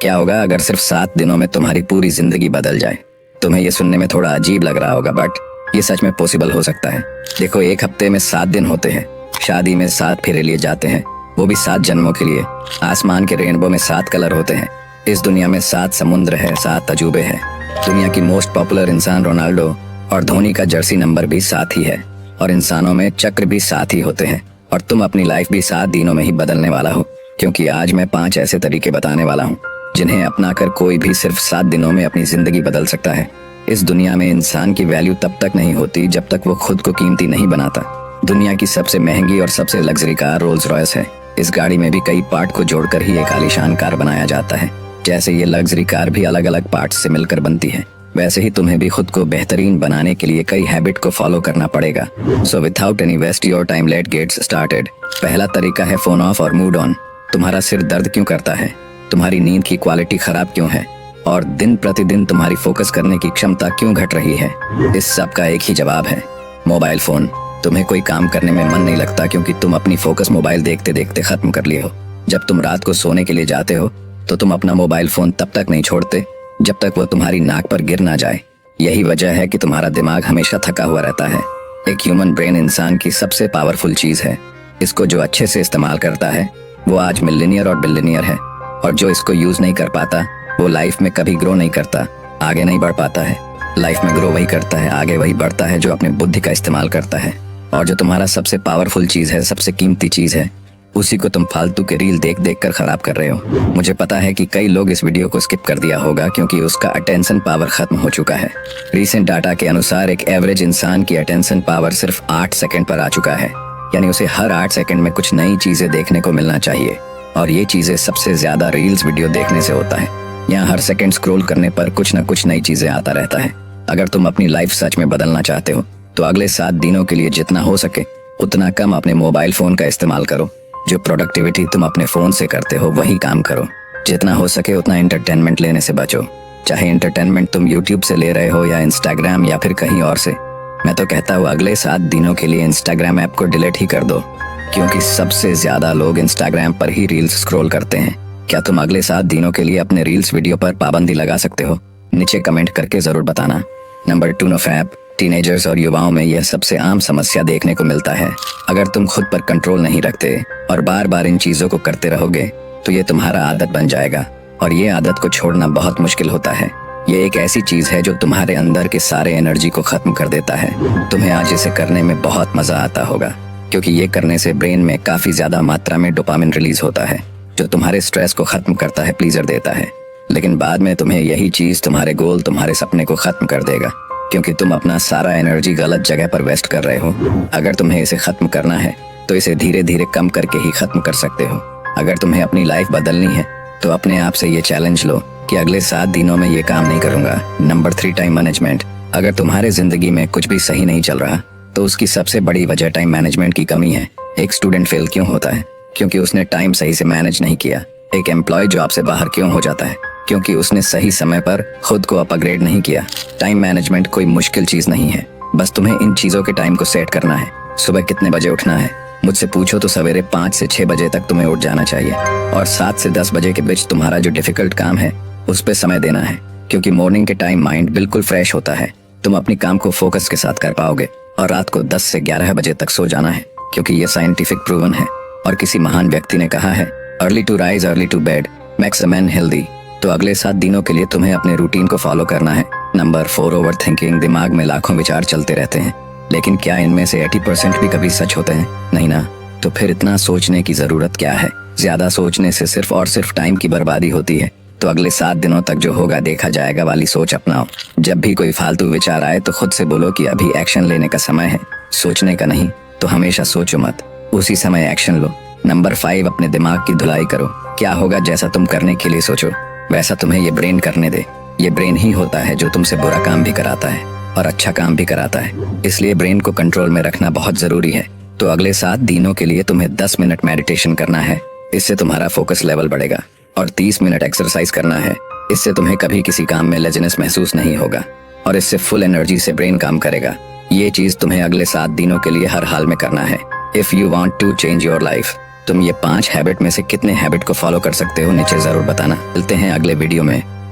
क्या होगा अगर सिर्फ 7 दिनों में तुम्हारी पूरी जिंदगी बदल जाए। तुम्हें ये सुनने में थोड़ा अजीब लग रहा होगा, बट ये सच में पॉसिबल हो सकता है। देखो, एक हफ्ते में 7 दिन होते हैं। शादी में 7 फेरे लिए जाते हैं, वो भी 7 जन्मों के लिए। आसमान के रेनबो में 7 कलर होते हैं। इस दुनिया में 7 समुद्र है, 7 तजुर्बे हैं। दुनिया की मोस्ट पॉपुलर इंसान रोनाल्डो और धोनी का जर्सी नंबर भी 7 ही है। और इंसानों में चक्र भी 7 ही होते हैं। और तुम अपनी लाइफ भी 7 दिनों में ही बदलने वाला हो, क्योंकि आज मैं 5 ऐसे तरीके बताने वाला हूँ जिन्हें अपनाकर कोई भी सिर्फ 7 दिनों में अपनी जिंदगी बदल सकता है। इस दुनिया में इंसान की वैल्यू तब तक नहीं होती जब तक वो खुद को कीमती नहीं बनाता। दुनिया की सबसे महंगी और सबसे लग्जरी कार रोल्स रॉयस है। इस गाड़ी में भी कई पार्ट को जोड़कर ही एक आलीशान कार बनाया जाता है। जैसे ये लग्जरी कार भी अलग अलग पार्ट से मिलकर बनती है, वैसे ही तुम्हें भी खुद को बेहतरीन बनाने के लिए कई हैबिट को फॉलो करना पड़ेगा। So without any waste your time, let gets started. पहला तरीका है फोन ऑफ और मूड ऑन। तुम्हारा सिर दर्द क्यों करता है? तुम्हारी नींद की क्वालिटी खराब क्यों है? और दिन प्रतिदिन तुम्हारी फोकस करने की क्षमता क्यों घट रही है? इस सब का एक ही जवाब है, मोबाइल फोन। तुम्हें कोई काम करने में मन नहीं लगता क्योंकि तुम अपनी फोकस मोबाइल देखते देखते खत्म कर लिए हो। जब तुम रात को सोने के लिए जाते हो तो तुम अपना मोबाइल फोन तब तक नहीं छोड़ते जब तक वो तुम्हारी नाक पर गिर ना जाए। यही वजह है कि तुम्हारा दिमाग हमेशा थका हुआ रहता है। एक ह्यूमन ब्रेन इंसान की सबसे पावरफुल चीज है। इसको जो अच्छे से इस्तेमाल करता है वो आज मिलियनियर और बिलियनियर है, और जो इसको यूज नहीं कर पाता वो लाइफ में कभी ग्रो नहीं करता, आगे नहीं बढ़ पाता है। लाइफ में ग्रो वही करता है, आगे वही बढ़ता है जो अपनी बुद्धि का इस्तेमाल करता है। और जो तुम्हारा सबसे पावरफुल चीज है, सबसे कीमती चीज है, उसी को तुम फालतू के रील देख देख कर खराब कर रहे हो। मुझे पता है कि कई लोग इस वीडियो को स्किप कर दिया होगा क्योंकि उसका अटेंशन पावर खत्म हो चुका है। रीसेंट डाटा के अनुसार एक एवरेज इंसान की अटेंशन पावर सिर्फ 8 सेकंड पर आ चुका है। यानी उसे हर 8 सेकंड में कुछ नई चीजें देखने को मिलना चाहिए, और ये चीजें सबसे ज्यादा रील्स वीडियो देखने से होता है। यहाँ हर सेकंड स्क्रॉल करने पर कुछ न कुछ नई चीजें आता रहता है। अगर तुम अपनी लाइफ सच में बदलना चाहते हो तो अगले 7 दिनों के लिए जितना हो सके उतना कम अपने मोबाइल फोन का इस्तेमाल करो। जो प्रोडक्टिविटी तुम अपने फोन से करते हो वही काम करो। जितना हो सके उतना एंटरटेनमेंट लेने से बचो। चाहे एंटरटेनमेंट तुम यूट्यूब से ले रहे हो या इंस्टाग्राम या फिर कहीं और से। मैं तो कहता हूँ अगले 7 दिनों के लिए इंस्टाग्राम ऐप को डिलीट ही कर दो, क्योंकि सबसे ज्यादा लोग इंस्टाग्राम पर ही रील्स स्क्रॉल करते हैं। क्या तुम अगले 7 दिनों के लिए अपने रील्स वीडियो पर पाबंदी लगा सकते हो? नीचे कमेंट करके जरूर बताना। Number 2, no fap. टीनेजर्स और युवाओं में यह सबसे आम समस्या देखने को मिलता है। अगर तुम खुद पर कंट्रोल नहीं रखते और बार बार इन चीजों को करते रहोगे तो ये तुम्हारा आदत बन जाएगा, और ये आदत को छोड़ना बहुत मुश्किल होता है। ये एक ऐसी चीज है जो तुम्हारे अंदर के सारे एनर्जी को खत्म कर देता है। तुम्हें आज इसे करने में बहुत मजा आता होगा, क्योंकि ये करने से ब्रेन में काफी ज्यादा मात्रा में डोपामिन रिलीज होता है, जो तुम्हारे स्ट्रेस को खत्म करता है, प्लीजर देता है। लेकिन बाद में तुम्हें यही चीज तुम्हारे गोल, तुम्हारे सपने को खत्म कर देगा, क्योंकि तुम अपना सारा एनर्जी गलत जगह पर वेस्ट कर रहे हो। अगर तुम्हें इसे खत्म करना है तो इसे धीरे धीरे कम करके ही खत्म कर सकते हो। अगर तुम्हें अपनी लाइफ बदलनी है तो अपने आप से ये चैलेंज लो कि अगले 7 दिनों में ये काम नहीं करूंगा। Number 3, time management. अगर तुम्हारे जिंदगी में कुछ भी सही नहीं चल रहा तो उसकी सबसे बड़ी वजह टाइम मैनेजमेंट की कमी है। एक स्टूडेंट फेल क्यों होता है? क्योंकि उसने टाइम सही से मैनेज नहीं किया। एक एम्प्लॉय जॉब से बाहर क्यों हो जाता है? क्योंकि उसने सही समय पर खुद को अपग्रेड नहीं किया। टाइम मैनेजमेंट कोई मुश्किल चीज नहीं है, बस तुम्हें इन चीजों के टाइम को सेट करना है। सुबह कितने बजे उठना है? मुझसे पूछो तो सवेरे 5 से 6 बजे तक तुम्हें उठ जाना चाहिए, और 7 से 10 बजे के बीच तुम्हारा जो डिफिकल्ट काम है उस पर समय देना है, क्योंकि मॉर्निंग के टाइम माइंड बिल्कुल फ्रेश होता है। तुम अपनी काम को फोकस के साथ कर पाओगे। और रात को 10 से 11 बजे तक सो जाना है, क्योंकि ये साइंटिफिक प्रूवन है। और किसी महान व्यक्ति ने कहा है, early to rise early to bed makes a man healthy. तो अगले 7 दिनों के लिए तुम्हें अपने रूटीन को फॉलो करना है। Number 4, over thinking. दिमाग में लाखों विचार चलते रहते हैं, लेकिन क्या इनमें से 80% भी कभी सच होते हैं? नहीं ना। तो फिर इतना सोचने की जरूरत क्या है? ज्यादा सोचने से सिर्फ और सिर्फ टाइम की बर्बादी होती है। तो अगले 7 दिनों तक जो होगा देखा जाएगा वाली सोच अपनाओ। जब भी कोई फालतू विचार आए तो खुद से बोलो कि अभी एक्शन लेने का समय है, सोचने का नहीं। तो हमेशा सोचो मत, उसी समय एक्शन लो। नंबर 5, अपने दिमाग की धुलाई करो। क्या होगा जैसा तुम करने के लिए सोचो वैसा तुम्हें ये ब्रेन करने दे। ये ब्रेन ही होता है जो तुमसे बुरा काम भी कराता है और अच्छा काम भी कराता है। इसलिए ब्रेन को कंट्रोल में रखना बहुत जरूरी है। तो अगले 7 दिनों के लिए तुम्हें 10 मिनट मेडिटेशन करना है। इससे तुम्हारा फोकस लेवल बढ़ेगा। और 30 मिनट एक्सरसाइज करना है। इससे तुम्हें कभी किसी काम में लेजीनेस महसूस नहीं होगा, और इससे फुल एनर्जी से ब्रेन काम करेगा। ये चीज तुम्हें अगले 7 दिनों के लिए हर हाल में करना है। If you want to change your life. तुम ये 5 हैबिट में से कितने हैबिट को फॉलो कर सकते हो नीचे जरूर बताना। मिलते हैं अगले वीडियो में।